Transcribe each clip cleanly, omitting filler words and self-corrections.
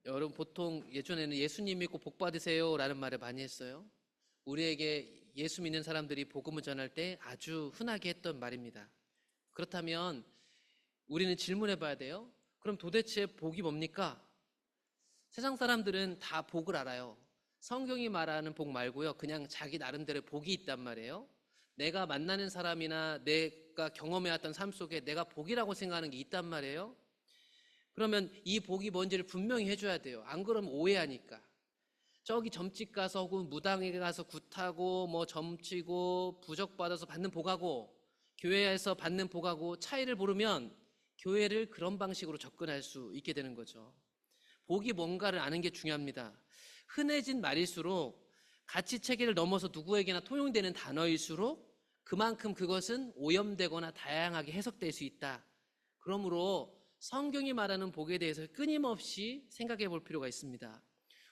여러분 보통 예전에는 예수님 믿고 복 받으세요 라는 말을 많이 했어요. 우리에게 예수 믿는 사람들이 복음을 전할 때 아주 흔하게 했던 말입니다. 그렇다면 우리는 질문해 봐야 돼요. 그럼 도대체 복이 뭡니까? 세상 사람들은 다 복을 알아요. 성경이 말하는 복 말고요, 그냥 자기 나름대로 복이 있단 말이에요. 내가 만나는 사람이나 내가 경험해왔던 삶 속에 내가 복이라고 생각하는 게 있단 말이에요. 그러면 이 복이 뭔지를 분명히 해줘야 돼요. 안 그러면 오해하니까. 저기 점집 가서 혹은 무당에 가서 굿하고 뭐 점치고 부적받아서 받는 복하고 교회에서 받는 복하고 차이를 모르면 교회를 그런 방식으로 접근할 수 있게 되는 거죠. 복이 뭔가를 아는 게 중요합니다. 흔해진 말일수록 가치 체계를 넘어서 누구에게나 통용되는 단어일수록 그만큼 그것은 오염되거나 다양하게 해석될 수 있다. 그러므로 성경이 말하는 복에 대해서 끊임없이 생각해 볼 필요가 있습니다.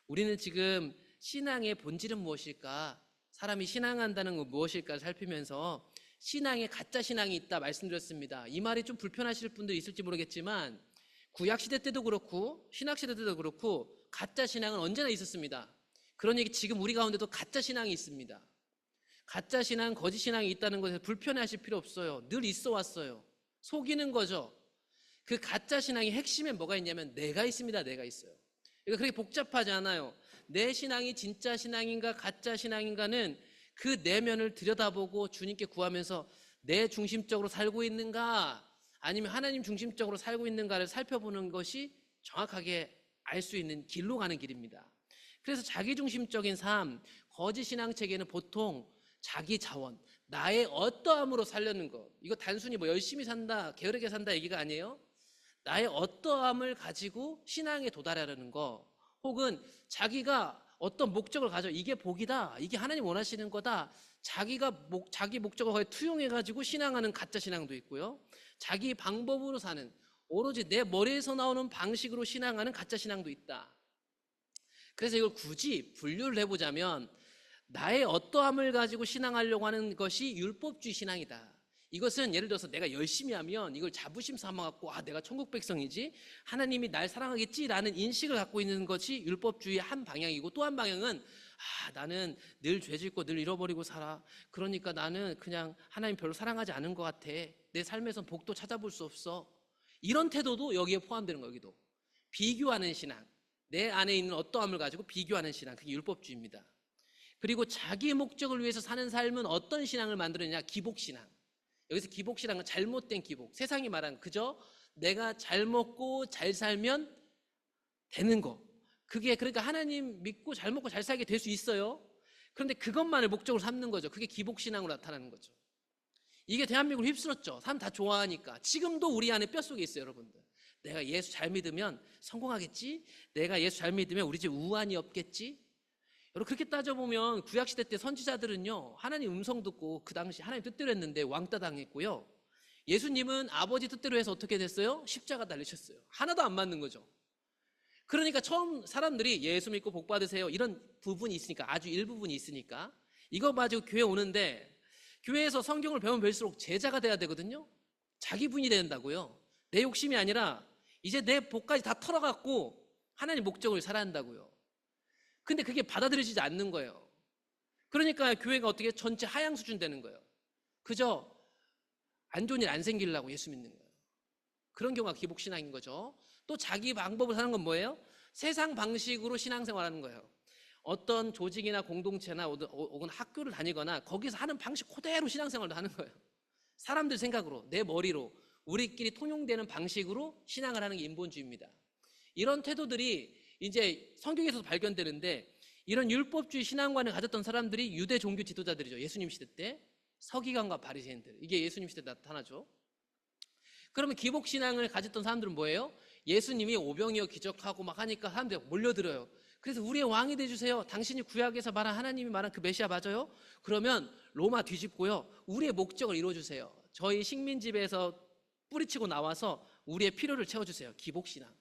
우리는 지금 신앙의 본질은 무엇일까? 사람이 신앙한다는 건 무엇일까를 살피면서 신앙에 가짜 신앙이 있다 말씀드렸습니다. 이 말이 좀 불편하실 분들이 있을지 모르겠지만 구약시대 때도 그렇고 신약시대 때도 그렇고 가짜 신앙은 언제나 있었습니다. 그러니 지금 우리 가운데도 가짜 신앙이 있습니다. 가짜 신앙, 거짓 신앙이 있다는 것에 불편해하실 필요 없어요. 늘 있어 왔어요. 속이는 거죠. 그 가짜 신앙의 핵심에 뭐가 있냐면 내가 있습니다. 내가 있어요. 그러니까 그렇게 복잡하지 않아요. 내 신앙이 진짜 신앙인가 가짜 신앙인가는 그 내면을 들여다보고 주님께 구하면서 내 중심적으로 살고 있는가 아니면 하나님 중심적으로 살고 있는가를 살펴보는 것이 정확하게 알 수 있는 길로 가는 길입니다. 그래서 자기중심적인 삶, 거짓 신앙체계는 보통 자기 자원, 나의 어떠함으로 살려는 것, 이거 단순히 뭐 열심히 산다, 게으르게 산다 얘기가 아니에요. 나의 어떠함을 가지고 신앙에 도달하려는 거, 혹은 자기가 어떤 목적을 가져 이게 복이다, 이게 하나님 원하시는 거다, 자기 목적을 거기에 투영해가지고 신앙하는 가짜 신앙도 있고요, 자기 방법으로 사는 오로지 내 머리에서 나오는 방식으로 신앙하는 가짜 신앙도 있다. 그래서 이걸 굳이 분류를 해보자면 나의 어떠함을 가지고 신앙하려고 하는 것이 율법주의 신앙이다. 이것은 예를 들어서 내가 열심히 하면 이걸 자부심 삼아갖고 내가 천국 백성이지, 하나님이 날 사랑하겠지라는 인식을 갖고 있는 것이 율법주의의 한 방향이고, 또 한 방향은 나는 늘 죄짓고 늘 잃어버리고 살아. 그러니까 나는 그냥 하나님 별로 사랑하지 않은 것 같아. 내 삶에선 복도 찾아볼 수 없어. 이런 태도도 여기에 포함되는 거예요. 여기도 비교하는 신앙, 내 안에 있는 어떠함을 가지고 비교하는 신앙, 그게 율법주의입니다. 그리고 자기 목적을 위해서 사는 삶은 어떤 신앙을 만들었냐? 기복신앙. 여기서 기복신앙은 잘못된 기복, 세상이 말하는 그저 내가 잘 먹고 잘 살면 되는 거, 그게 그러니까 하나님 믿고 잘 먹고 잘 살게 될 수 있어요. 그런데 그것만을 목적으로 삼는 거죠. 그게 기복신앙으로 나타나는 거죠. 이게 대한민국을 휩쓸었죠. 사람 다 좋아하니까. 지금도 우리 안에 뼛속에 있어요. 여러분들, 내가 예수 잘 믿으면 성공하겠지, 내가 예수 잘 믿으면 우리 집 우환이 없겠지. 여러분, 그렇게 따져보면 구약시대 때 선지자들은요 하나님 음성 듣고 그 당시 하나님 뜻대로 했는데 왕따 당했고요, 예수님은 아버지 뜻대로 해서 어떻게 됐어요? 십자가 달리셨어요. 하나도 안 맞는 거죠. 그러니까 처음 사람들이 예수 믿고 복 받으세요 이런 부분이 있으니까, 아주 일부분이 있으니까 이거 가지고 교회 오는데, 교회에서 성경을 배우면 배울수록 제자가 돼야 되거든요. 자기 분이 된다고요. 내 욕심이 아니라 이제 내 복까지 다 털어갖고 하나님 목적을 살아야 한다고요. 근데 그게 받아들여지지 않는 거예요. 그러니까 교회가 어떻게 전체 하향 수준 되는 거예요. 그저 안 좋은 일 안 생기려고 예수 믿는 거예요. 그런 경우가 기복신앙인 거죠. 또 자기 방법을 사는 건 뭐예요? 세상 방식으로 신앙생활하는 거예요. 어떤 조직이나 공동체나 혹은 학교를 다니거나 거기서 하는 방식 그대로 신앙생활도 하는 거예요. 사람들 생각으로, 내 머리로, 우리끼리 통용되는 방식으로 신앙을 하는 게 인본주의입니다. 이런 태도들이 이제 성경에서도 발견되는데, 이런 율법주의 신앙관을 가졌던 사람들이 유대 종교 지도자들이죠. 예수님 시대 때 서기관과 바리새인들, 이게 예수님 시대 때 나타나죠. 그러면 기복신앙을 가졌던 사람들은 뭐예요? 예수님이 오병이어 기적하고 막 하니까 사람들이 몰려들어요. 그래서 우리의 왕이 돼주세요. 당신이 구약에서 말한 하나님이 말한 그 메시아 맞아요? 그러면 로마 뒤집고요, 우리의 목적을 이루어주세요. 저희 식민지배에서 뿌리치고 나와서 우리의 필요를 채워주세요. 기복신앙.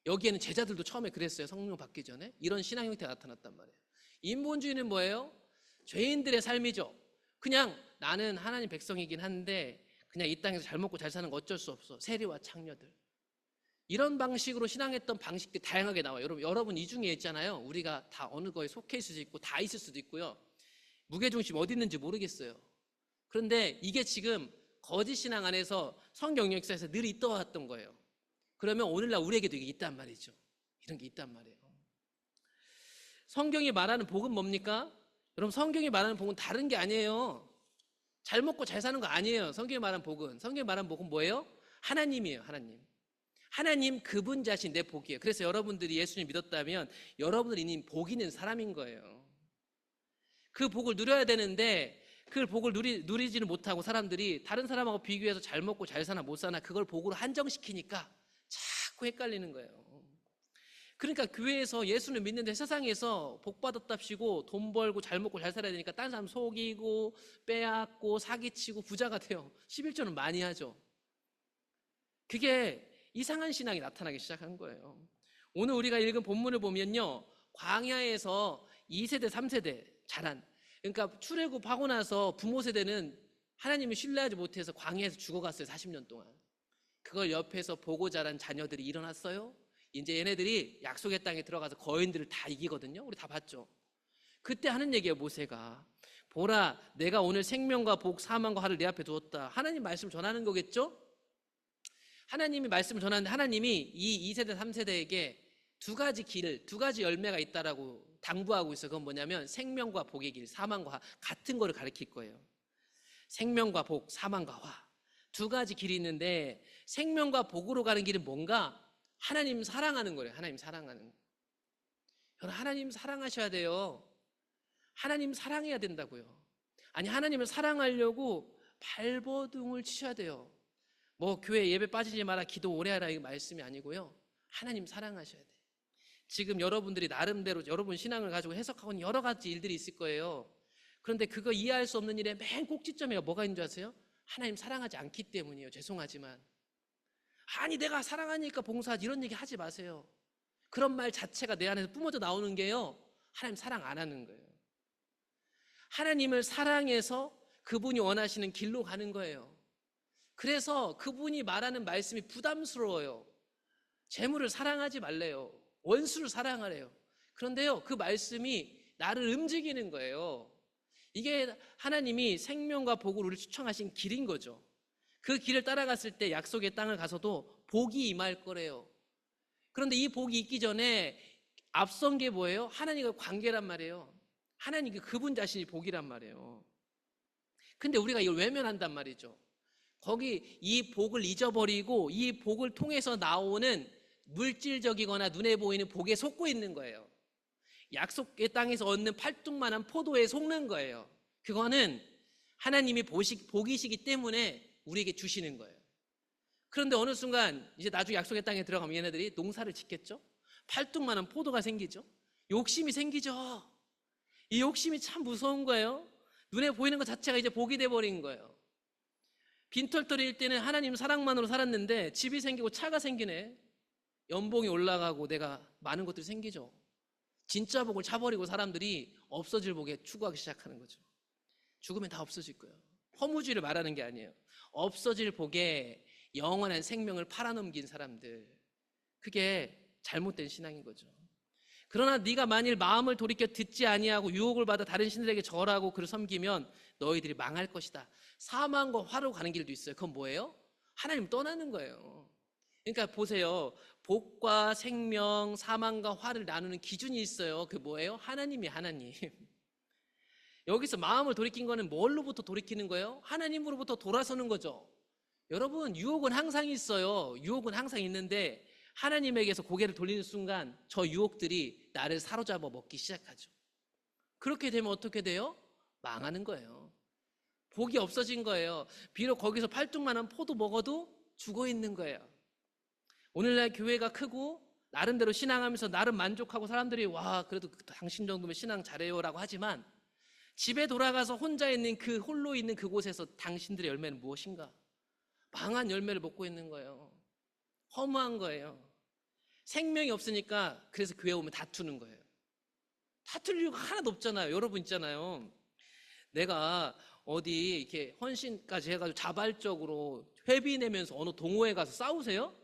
여기에는 제자들도 처음에 그랬어요. 성령 받기 전에 이런 신앙 형태가 나타났단 말이에요. 인본주의는 뭐예요? 죄인들의 삶이죠. 그냥 나는 하나님 백성이긴 한데 그냥 이 땅에서 잘 먹고 잘 사는 거 어쩔 수 없어. 세리와 창녀들. 이런 방식으로 신앙했던 방식들이 다양하게 나와요. 여러분 이 중에 있잖아요. 우리가 다 어느 거에 속해 있을 수도 있고 다 있을 수도 있고요. 무게중심 어디 있는지 모르겠어요. 그런데 이게 지금 거짓 신앙 안에서 성경 역사에서 늘 있어왔던 거예요. 그러면 오늘날 우리에게도 이게 있단 말이죠. 이런 게 있단 말이에요. 성경이 말하는 복은 뭡니까? 여러분, 성경이 말하는 복은 다른 게 아니에요. 잘 먹고 잘 사는 거 아니에요. 성경이 말하는 복은. 성경이 말하는 복은 뭐예요? 하나님이에요. 하나님 그분 자신 내 복이에요. 그래서 여러분들이 예수님 믿었다면 여러분들이 이미 복 있는 사람인 거예요. 그 복을 누려야 되는데 그 복을 누리지는 못하고 사람들이 다른 사람하고 비교해서 잘 먹고 잘 사나 못 사나 그걸 복으로 한정시키니까 자꾸 헷갈리는 거예요. 그러니까 교회에서 예수를 믿는데 세상에서 복 받았답시고 돈 벌고 잘 먹고 잘 살아야 되니까 다른 사람 속이고 빼앗고 사기치고 부자가 돼요. 11조는 많이 하죠. 그게 이상한 신앙이 나타나기 시작한 거예요. 오늘 우리가 읽은 본문을 보면요, 광야에서 2세대 3세대 자란, 그러니까 출애굽하고 나서 부모 세대는 하나님을 신뢰하지 못해서 광야에서 죽어갔어요. 40년 동안. 그걸 옆에서 보고 자란 자녀들이 일어났어요. 이제 얘네들이 약속의 땅에 들어가서 거인들을 다 이기거든요. 우리 다 봤죠. 그때 하는 얘기예요. 모세가 보라, 내가 오늘 생명과 복, 사망과 화를 내 앞에 두었다. 하나님 말씀을 전하는 거겠죠. 하나님이 말씀을 전하는데 하나님이 이 2세대 3세대에게 두 가지 길, 두 가지 열매가 있다라고 당부하고 있어요. 그건 뭐냐면 생명과 복의 길, 사망과 화, 같은 거를 가르칠 거예요. 생명과 복, 사망과 화, 두 가지 길이 있는데 생명과 복으로 가는 길은 뭔가? 하나님 사랑하는 거예요. 하나님 사랑하는 거. 여러분, 하나님 사랑하셔야 돼요. 하나님 사랑해야 된다고요. 아니, 하나님을 사랑하려고 발버둥을 치셔야 돼요. 뭐 교회 예배 빠지지 마라, 기도 오래 하라, 이 말씀이 아니고요. 하나님 사랑하셔야 돼. 지금 여러분들이 나름대로 여러분 신앙을 가지고 해석하고 있는 여러 가지 일들이 있을 거예요. 그런데 그거 이해할 수 없는 일에 맨 꼭지점에 뭐가 있는 줄 아세요? 하나님 사랑하지 않기 때문이에요. 죄송하지만. 아니, 내가 사랑하니까 봉사하지, 이런 얘기 하지 마세요. 그런 말 자체가 내 안에서 뿜어져 나오는 게요, 하나님 사랑 안 하는 거예요. 하나님을 사랑해서 그분이 원하시는 길로 가는 거예요. 그래서 그분이 말하는 말씀이 부담스러워요. 재물을 사랑하지 말래요. 원수를 사랑하래요. 그런데요, 그 말씀이 나를 움직이는 거예요. 이게 하나님이 생명과 복을 우리 추천하신 길인 거죠. 그 길을 따라갔을 때 약속의 땅을 가서도 복이 임할 거래요. 그런데 이 복이 있기 전에 앞선 게 뭐예요? 하나님과 관계란 말이에요. 하나님 그분 자신이 복이란 말이에요. 근데 우리가 이걸 외면한단 말이죠. 거기 이 복을 잊어버리고 이 복을 통해서 나오는 물질적이거나 눈에 보이는 복에 속고 있는 거예요. 약속의 땅에서 얻는 팔뚝만한 포도에 속는 거예요. 그거는 하나님이 복이시기 때문에 우리에게 주시는 거예요. 그런데 어느 순간 이제 나중에 약속의 땅에 들어가면 얘네들이 농사를 짓겠죠. 팔뚝만한 포도가 생기죠. 욕심이 생기죠. 이 욕심이 참 무서운 거예요. 눈에 보이는 것 자체가 이제 복이 돼버린 거예요. 빈털터리일 때는 하나님 사랑만으로 살았는데 집이 생기고 차가 생기네. 연봉이 올라가고 내가 많은 것들이 생기죠. 진짜 복을 차버리고 사람들이 없어질 복에 추구하기 시작하는 거죠. 죽으면 다 없어질 거예요. 허무주의를 말하는 게 아니에요. 없어질 복에 영원한 생명을 팔아넘긴 사람들, 그게 잘못된 신앙인 거죠. 그러나 네가 만일 마음을 돌이켜 듣지 아니하고 유혹을 받아 다른 신들에게 절하고 그를 섬기면 너희들이 망할 것이다. 사망과 화로 가는 길도 있어요. 그건 뭐예요? 하나님 떠나는 거예요. 그러니까 보세요. 복과 생명, 사망과 화를 나누는 기준이 있어요. 그게 뭐예요? 하나님이 하나님. 여기서 마음을 돌이킨 거는 뭘로부터 돌이키는 거예요? 하나님으로부터 돌아서는 거죠. 여러분, 유혹은 항상 있어요. 유혹은 항상 있는데 하나님에게서 고개를 돌리는 순간 저 유혹들이 나를 사로잡아 먹기 시작하죠. 그렇게 되면 어떻게 돼요? 망하는 거예요. 복이 없어진 거예요. 비록 거기서 팔뚝만한 포도 먹어도 죽어 있는 거예요. 오늘날 교회가 크고 나름대로 신앙하면서 나름 만족하고 사람들이 와, 그래도 당신 정도면 신앙 잘해요 라고 하지만 집에 돌아가서 혼자 있는 그 홀로 있는 그곳에서 당신들의 열매는 무엇인가? 망한 열매를 먹고 있는 거예요. 허무한 거예요. 생명이 없으니까 그래서 교회 오면 다투는 거예요. 다툴 이유가 하나도 없잖아요. 여러분 있잖아요. 내가 어디 이렇게 헌신까지 해가지고 자발적으로 회비 내면서 어느 동호회 가서 싸우세요?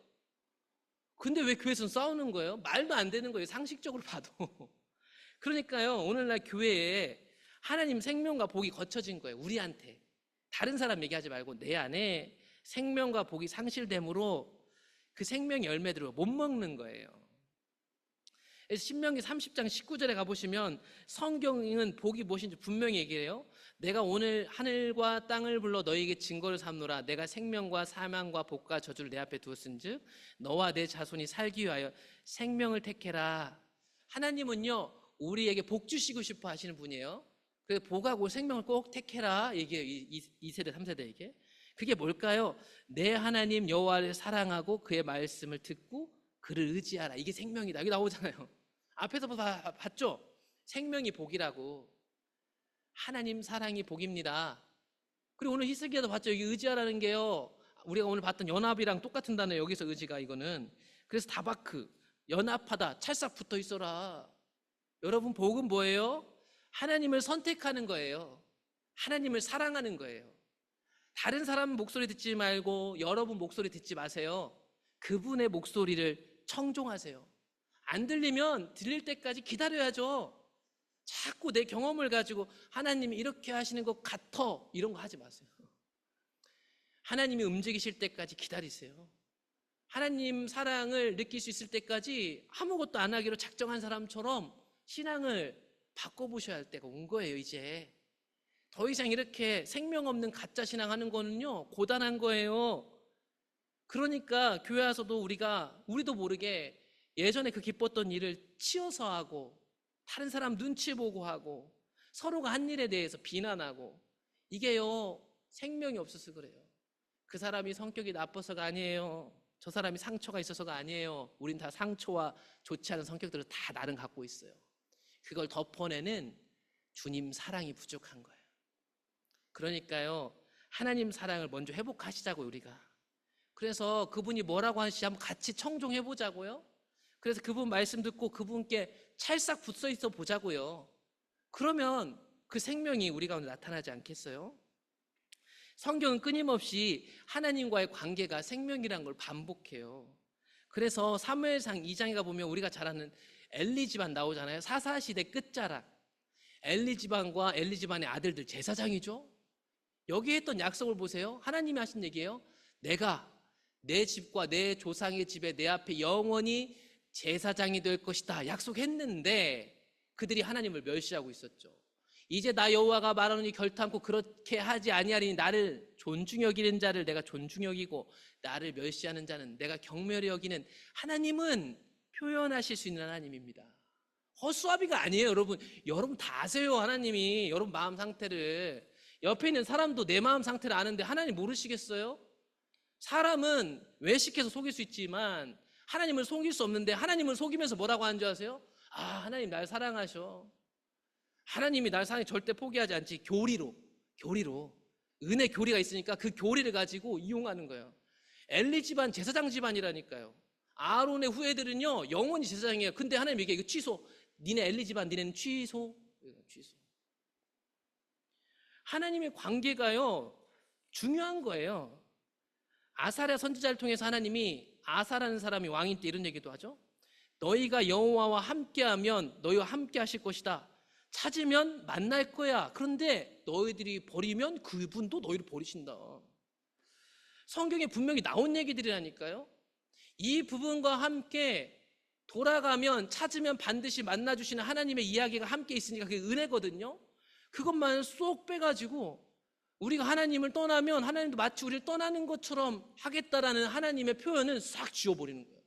근데 왜 교회에서는 싸우는 거예요? 말도 안 되는 거예요. 상식적으로 봐도. 그러니까요, 오늘날 교회에 하나님 생명과 복이 거쳐진 거예요. 우리한테. 다른 사람 얘기하지 말고 내 안에 생명과 복이 상실됨으로 그 생명의 열매들을 못 먹는 거예요. 그래서 신명기 30장 19절에 가보시면 성경은 복이 무엇인지 분명히 얘기해요. 내가 오늘 하늘과 땅을 불러 너희에게 증거를 삼노라. 내가 생명과 사망과 복과 저주를 내 앞에 두었은즉 너와 내 자손이 살기 위하여 생명을 택해라. 하나님은요, 우리에게 복 주시고 싶어 하시는 분이에요. 그래서 복하고 생명을 꼭 택해라 얘기해요. 2세대 3세대에게. 그게 뭘까요? 내 하나님 여호와를 사랑하고 그의 말씀을 듣고 그를 의지하라. 이게 생명이다. 이게 나오잖아요. 앞에서 봤죠? 생명이 복이라고. 하나님 사랑이 복입니다. 그리고 오늘 히스기야도 봤죠? 여기 의지하라는 게요, 우리가 오늘 봤던 연합이랑 똑같은 단어예요. 여기서 의지가 이거는. 그래서 다바크, 연합하다, 찰싹 붙어 있어라. 여러분, 복은 뭐예요? 하나님을 선택하는 거예요. 하나님을 사랑하는 거예요. 다른 사람 목소리 듣지 말고 여러분 목소리 듣지 마세요. 그분의 목소리를 청종하세요. 안 들리면 들릴 때까지 기다려야죠. 자꾸 내 경험을 가지고 하나님이 이렇게 하시는 것 같아 이런 거 하지 마세요. 하나님이 움직이실 때까지 기다리세요. 하나님 사랑을 느낄 수 있을 때까지 아무것도 안 하기로 작정한 사람처럼 신앙을 바꿔보셔야 할 때가 온 거예요. 이제 더 이상 이렇게 생명 없는 가짜 신앙하는 거는요, 고단한 거예요. 그러니까 교회 와서도 우리도 모르게 예전에 그 기뻤던 일을 치워서 하고, 다른 사람 눈치 보고 하고, 서로가 한 일에 대해서 비난하고, 이게요, 생명이 없어서 그래요. 그 사람이 성격이 나빠서가 아니에요. 저 사람이 상처가 있어서가 아니에요. 우린 다 상처와 좋지 않은 성격들을 다 나름 갖고 있어요. 그걸 덮어내는 주님 사랑이 부족한 거예요. 그러니까요, 하나님 사랑을 먼저 회복하시자고요, 우리가. 그래서 그분이 뭐라고 하시는지 한번 같이 청종해보자고요. 그래서 그분 말씀 듣고 그분께 찰싹 붙어 있어 보자고요. 그러면 그 생명이 우리 가운데 나타나지 않겠어요? 성경은 끊임없이 하나님과의 관계가 생명이라는 걸 반복해요. 그래서 사무엘상 2장에 가보면 우리가 잘 아는 엘리 집안 나오잖아요. 사사시대 끝자락. 엘리 집안과 엘리 집안의 아들들 제사장이죠. 여기에 했던 약속을 보세요. 하나님이 하신 얘기예요. 내가 내 집과 내 조상의 집에 내 앞에 영원히 제사장이 될 것이다 약속했는데 그들이 하나님을 멸시하고 있었죠. 이제 나 여호와가 말하노니 결탄코 그렇게 하지 아니하리니 나를 존중히 여기는 자를 내가 존중히 여기고 나를 멸시하는 자는 내가 경멸히 여기는. 하나님은 표현하실 수 있는 하나님입니다. 허수아비가 아니에요. 여러분 다 아세요. 하나님이 여러분 마음 상태를. 옆에 있는 사람도 내 마음 상태를 아는데 하나님 모르시겠어요? 사람은 외식해서 속일 수 있지만 하나님을 속일 수 없는데, 하나님을 속이면서 뭐라고 하는 줄 아세요? 아, 하나님 날 사랑하셔. 하나님이 날 사랑해 절대 포기하지 않지. 교리로 은혜 교리가 있으니까 그 교리를 가지고 이용하는 거예요. 엘리 집안 제사장 집안이라니까요. 아론의 후예들은요 영원히 제사장이에요. 근데 하나님 얘기해, 이거 취소. 니네 엘리 집안 니네는 취소. 하나님의 관계가요 중요한 거예요. 아사랴 선지자를 통해서 하나님이, 아사라는 사람이 왕인 때 이런 얘기도 하죠. 너희가 여호와와 함께하면 너희와 함께 하실 것이다. 찾으면 만날 거야. 그런데 너희들이 버리면 그분도 너희를 버리신다. 성경에 분명히 나온 얘기들이라니까요. 이 부분과 함께 돌아가면, 찾으면 반드시 만나주시는 하나님의 이야기가 함께 있으니까 그게 은혜거든요. 그것만 쏙 빼가지고 우리가 하나님을 떠나면 하나님도 마치 우리를 떠나는 것처럼 하겠다라는 하나님의 표현은 싹 지워버리는 거예요.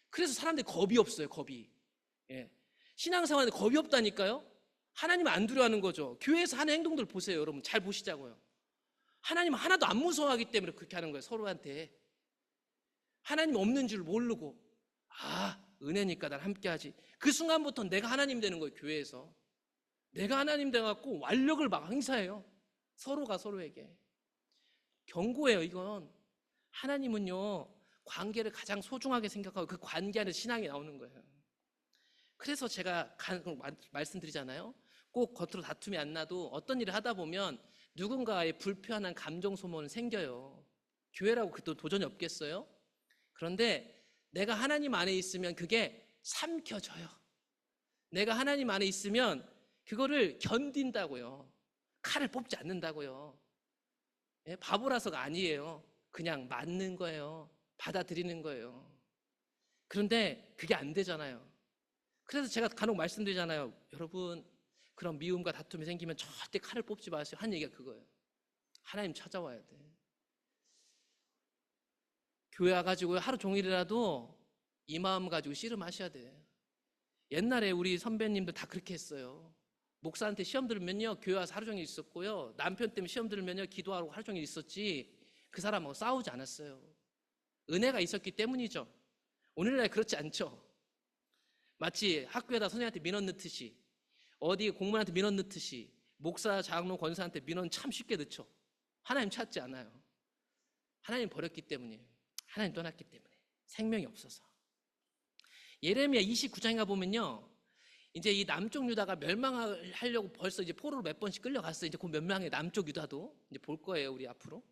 그래서 사람들이 겁이 없어요. 겁이. 신앙생활에 겁이 없다니까요. 하나님을 안 두려워하는 거죠. 교회에서 하는 행동들 보세요. 여러분 잘 보시자고요. 하나님 하나도 안 무서워하기 때문에 그렇게 하는 거예요. 서로한테. 하나님 없는 줄 모르고, 아, 은혜니까 난 함께하지. 그 순간부터 내가 하나님 되는 거예요. 교회에서 내가 하나님 돼갖고 완력을 막 행사해요. 서로가 서로에게. 경고해요. 이건 하나님은요 관계를 가장 소중하게 생각하고 그 관계 안에 신앙이 나오는 거예요. 그래서 제가 말씀드리잖아요. 꼭 겉으로 다툼이 안 나도 어떤 일을 하다 보면 누군가의 불편한 감정 소모는 생겨요. 교회라고 그것도 도전이 없겠어요? 그런데 내가 하나님 안에 있으면 그게 삼켜져요. 내가 하나님 안에 있으면 그거를 견딘다고요. 칼을 뽑지 않는다고요. 예, 바보라서가 아니에요. 그냥 맞는 거예요. 받아들이는 거예요. 그런데 그게 안 되잖아요. 그래서 제가 간혹 말씀드리잖아요. 여러분, 그런 미움과 다툼이 생기면 절대 칼을 뽑지 마세요. 한 얘기가 그거예요. 하나님 찾아와야 돼. 교회 와가지고 하루 종일이라도 이 마음 가지고 씨름하셔야 돼. 옛날에 우리 선배님들 다 그렇게 했어요. 목사한테 시험 들으면요, 교회 와서 하루 종일 있었고요. 남편 때문에 시험 들으면요, 기도하고 하루 종일 있었지, 그 사람하고 싸우지 않았어요. 은혜가 있었기 때문이죠. 오늘날 그렇지 않죠. 마치 학교에다 선생님한테 민원 넣듯이, 어디 공무원한테 민원 넣듯이, 목사, 장로, 권사한테 민원 참 쉽게 넣죠. 하나님 찾지 않아요. 하나님 버렸기 때문이에요. 하나님 떠났기 때문에. 생명이 없어서. 예레미야 29장에 보면요, 이제 이 남쪽 유다가 멸망하려고 벌써 이제 포로로 몇 번씩 끌려갔어요. 이제 곧 멸망해. 남쪽 유다도 이제 볼 거예요, 우리 앞으로.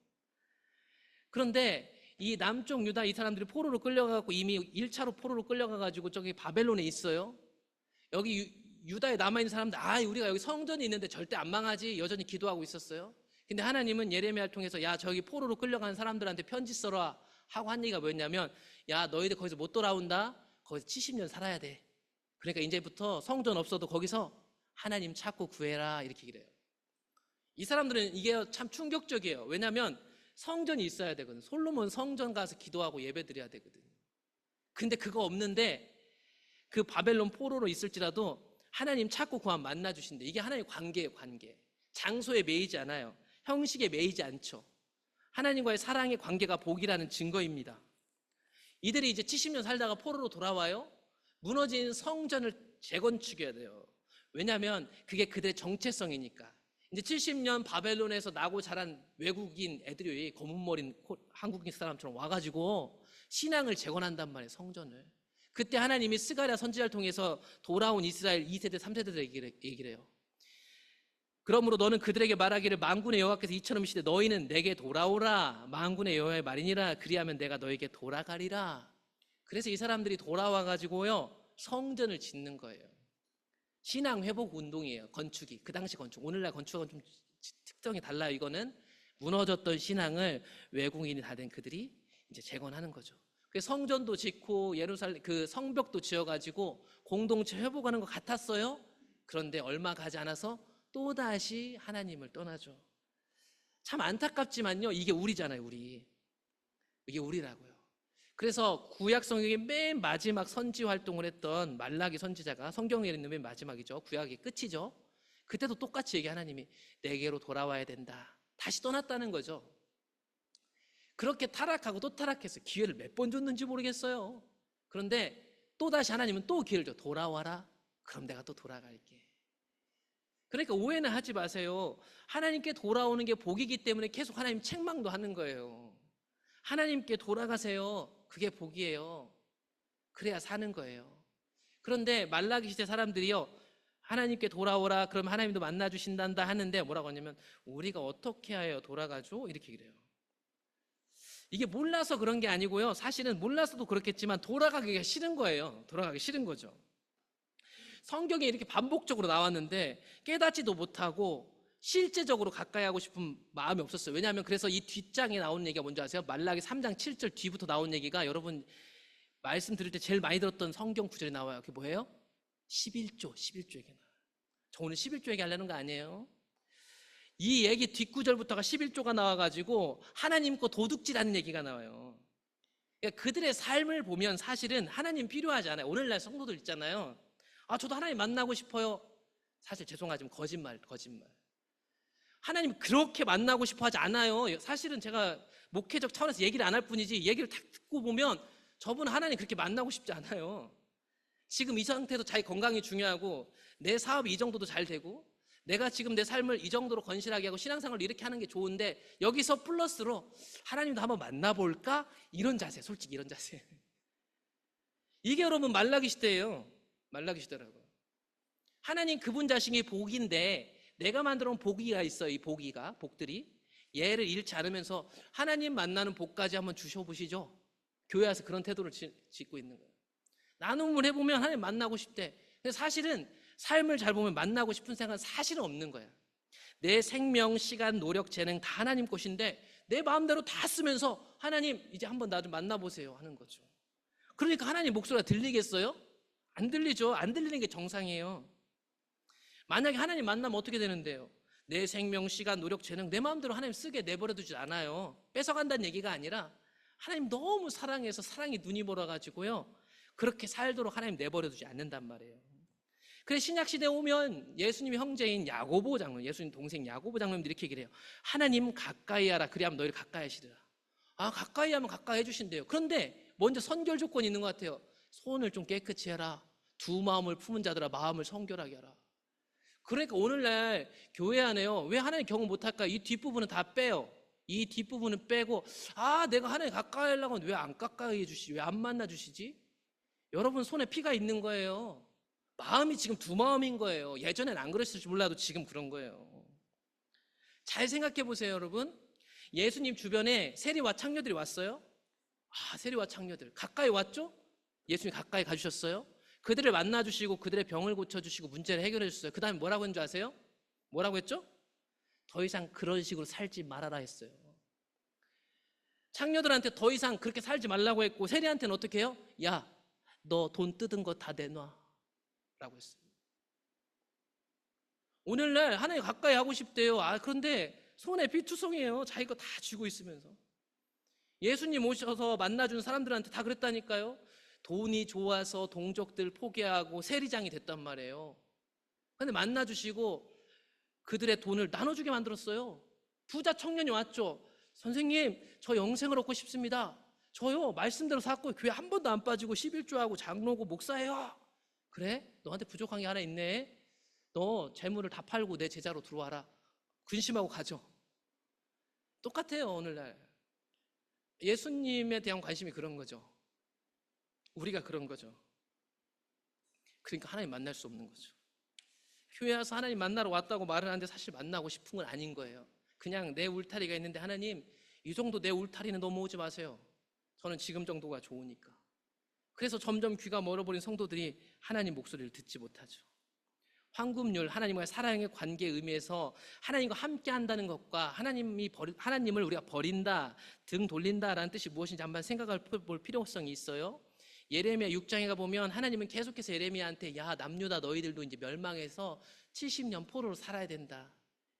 그런데 이 남쪽 유다 이 사람들이 포로로 끌려가고 이미 1차로 포로로 끌려가가지고 저기 바벨론에 있어요. 여기 유다에 남아있는 사람들, 우리가 여기 성전이 있는데 절대 안 망하지, 여전히 기도하고 있었어요. 근데 하나님은 예레미야를 통해서 야, 저기 포로로 끌려간 사람들한테 편지 써라 하고 한 얘기가 뭐였냐면, 야, 너희들 거기서 못 돌아온다. 거기서 70년 살아야 돼. 그러니까 이제부터 성전 없어도 거기서 하나님 찾고 구해라, 이렇게 얘기를 해요. 이 사람들은 이게 참 충격적이에요. 왜냐하면 성전이 있어야 되거든. 솔로몬 성전 가서 기도하고 예배 드려야 되거든. 근데 그거 없는데 그 바벨론 포로로 있을지라도 하나님 찾고 구하면 만나주신대. 이게 하나님 관계예요, 관계. 장소에 매이지 않아요. 형식에 매이지 않죠. 하나님과의 사랑의 관계가 복이라는 증거입니다. 이들이 이제 70년 살다가 포로로 돌아와요. 무너진 성전을 재건축해야 돼요. 왜냐하면 그게 그들의 정체성이니까. 이제 70년 바벨론에서 나고 자란 외국인 애들이 검은 머리 한국인 사람처럼 와가지고 신앙을 재건한단 말이에요, 성전을. 그때 하나님이 스가랴 선지자를 통해서 돌아온 이스라엘 2세대 3세대들에게 얘기를 해요. 그러므로 너는 그들에게 말하기를 만군의 여호와께서 이처럼 이시되 너희는 내게 돌아오라. 만군의 여호와의 말이니라. 그리하면 내가 너에게 돌아가리라. 그래서 이 사람들이 돌아와가지고요, 성전을 짓는 거예요. 신앙 회복 운동이에요, 건축이. 그 당시 건축. 오늘날 건축은 좀 특성이 달라요. 이거는 무너졌던 신앙을 외국인이 다 된 그들이 이제 재건하는 거죠. 그래서 성전도 짓고 예루살렘 그 성벽도 지어가지고 공동체 회복하는 것 같았어요. 그런데 얼마 가지 않아서 또다시 하나님을 떠나죠. 참 안타깝지만요, 이게 우리잖아요, 우리. 이게 우리라고요. 그래서 구약 성경의 맨 마지막 선지 활동을 했던 말라기 선지자가, 성경에 있는 맨 마지막이죠, 구약의 끝이죠. 그때도 똑같이 하나님이 내게로 돌아와야 된다. 다시 떠났다는 거죠. 그렇게 타락하고 또 타락해서 기회를 몇 번 줬는지 모르겠어요. 그런데 또다시 하나님은 또 기회를 줘. 돌아와라. 그럼 내가 또 돌아갈게. 그러니까 오해는 하지 마세요. 하나님께 돌아오는 게 복이기 때문에 계속 하나님 책망도 하는 거예요. 하나님께 돌아가세요. 그게 복이에요. 그래야 사는 거예요. 그런데 말라기 시대 사람들이요, 하나님께 돌아오라 그러면 하나님도 만나주신단다 하는데 뭐라고 하냐면, 우리가 어떻게 하여 돌아가죠? 이렇게 그래요. 이게 몰라서 그런 게 아니고요, 사실은 몰라서도 그렇겠지만 돌아가기가 싫은 거예요. 돌아가기 싫은 거죠. 성경에 이렇게 반복적으로 나왔는데 깨닫지도 못하고 실제적으로 가까이 하고 싶은 마음이 없었어요. 왜냐하면 그래서 이 뒷장에 나오는 얘기가 뭔지 아세요? 말라기 3장 7절 뒤부터 나온 얘기가 여러분 말씀 들을 때 제일 많이 들었던 성경 구절이 나와요. 그게 뭐예요? 11조 얘기 나와요. 저 오늘 11조 얘기 하려는 거 아니에요. 이 얘기 뒷구절부터가 11조가 나와가지고 하나님 거 도둑질하는 얘기가 나와요. 그러니까 그들의 삶을 보면 사실은 하나님 필요하지 않아요. 오늘날 성도들 있잖아요. 저도 하나님 만나고 싶어요. 사실 죄송하지만 거짓말. 하나님 그렇게 만나고 싶어 하지 않아요. 사실은 제가 목회적 차원에서 얘기를 안 할 뿐이지, 얘기를 딱 듣고 보면 저분은 하나님 그렇게 만나고 싶지 않아요. 지금 이 상태에서 자기 건강이 중요하고 내 사업이 이 정도도 잘 되고 내가 지금 내 삶을 이 정도로 건실하게 하고 신앙생활을 이렇게 하는 게 좋은데 여기서 플러스로 하나님도 한번 만나볼까? 이런 자세, 솔직히 이런 자세. 이게 여러분 말라기 시대예요. 말라기 시대라고. 하나님 그분 자신이 복인데 내가 만들어 놓은 복이가 있어요. 이 복들이 얘를 잃지 않으면서 하나님 만나는 복까지 한번 주셔보시죠. 교회 와서 그런 태도를 짓고 있는 거예요. 나눔을 해보면 하나님 만나고 싶대. 근데 사실은 삶을 잘 보면 만나고 싶은 생각은 사실은 없는 거야. 내 생명, 시간, 노력, 재능 다 하나님 것인데 내 마음대로 다 쓰면서 하나님 이제 한번 나 좀 만나보세요 하는 거죠. 그러니까 하나님 목소리가 들리겠어요? 안 들리죠. 안 들리는 게 정상이에요. 만약에 하나님 만나면 어떻게 되는데요? 내 생명, 시간, 노력, 재능 내 마음대로 하나님 쓰게 내버려 두지 않아요. 뺏어간다는 얘기가 아니라 하나님 너무 사랑해서 사랑이 눈이 멀어가지고요, 그렇게 살도록 하나님 내버려 두지 않는단 말이에요. 그래서 신약시대에 오면 예수님의 형제인 야고보 장로, 예수님 동생 야고보 장로님들이 이렇게 얘기를 해요. 하나님 가까이 하라, 그리하면 너희를 가까이 하시리라. 아, 가까이 하면 가까이 해주신대요. 그런데 먼저 선결 조건이 있는 것 같아요. 손을 좀 깨끗이 해라. 두 마음을 품은 자들아 마음을 성결하게 하라. 그러니까 오늘날 교회 안에요, 왜 하나님 경험 못할까? 이 뒷부분은 다 빼요. 이 뒷부분은 빼고, 아, 내가 하나님 가까이 하려고 하는데 왜 안 가까이 해주시지? 왜 안 만나주시지? 여러분 손에 피가 있는 거예요. 마음이 지금 두 마음인 거예요. 예전엔 안 그랬을지 몰라도 지금 그런 거예요. 잘 생각해 보세요, 여러분. 예수님 주변에 세리와 창녀들이 왔어요. 아, 세리와 창녀들 가까이 왔죠? 예수님 가까이 가주셨어요. 그들을 만나주시고 그들의 병을 고쳐주시고 문제를 해결해 주셨어요. 그 다음에 뭐라고 했는지 아세요? 뭐라고 했죠? 더 이상 그런 식으로 살지 말아라 했어요. 창녀들한테 더 이상 그렇게 살지 말라고 했고, 세리한테는 어떻게 해요? 야, 너 돈 뜯은 거 다 내놔 라고 했어요. 오늘날 하나님 가까이 하고 싶대요. 아, 그런데 손에 피투성이에요. 자기 거 다 쥐고 있으면서. 예수님 오셔서 만나준 사람들한테 다 그랬다니까요. 돈이 좋아서 동족들 포기하고 세리장이 됐단 말이에요. 근데 만나주시고 그들의 돈을 나눠주게 만들었어요. 부자 청년이 왔죠. 선생님, 저 영생을 얻고 싶습니다. 저요 말씀대로 살고 교회 한 번도 안 빠지고 11조하고 장로고 목사예요. 그래? 너한테 부족한 게 하나 있네. 너 재물을 다 팔고 내 제자로 들어와라. 근심하고 가죠. 똑같아요. 오늘날 예수님에 대한 관심이 그런 거죠. 우리가 그런 거죠. 그러니까 하나님 만날 수 없는 거죠. 교회 와서 하나님 만나러 왔다고 말을 하는데 사실 만나고 싶은 건 아닌 거예요. 그냥 내 울타리가 있는데, 하나님 이 정도 내 울타리는 넘어오지 마세요. 저는 지금 정도가 좋으니까. 그래서 점점 귀가 멀어버린 성도들이 하나님 목소리를 듣지 못하죠. 황금률, 하나님과의 사랑의 관계의 의미에서 하나님과 함께 한다는 것과 하나님을 우리가 버린다, 등 돌린다라는 뜻이 무엇인지 한번 생각해 볼 필요성이 있어요. 예레미야 6장에 가보면 하나님은 계속해서 예레미야한테, 야, 남유다 너희들도 이제 멸망해서 70년 포로로 살아야 된다.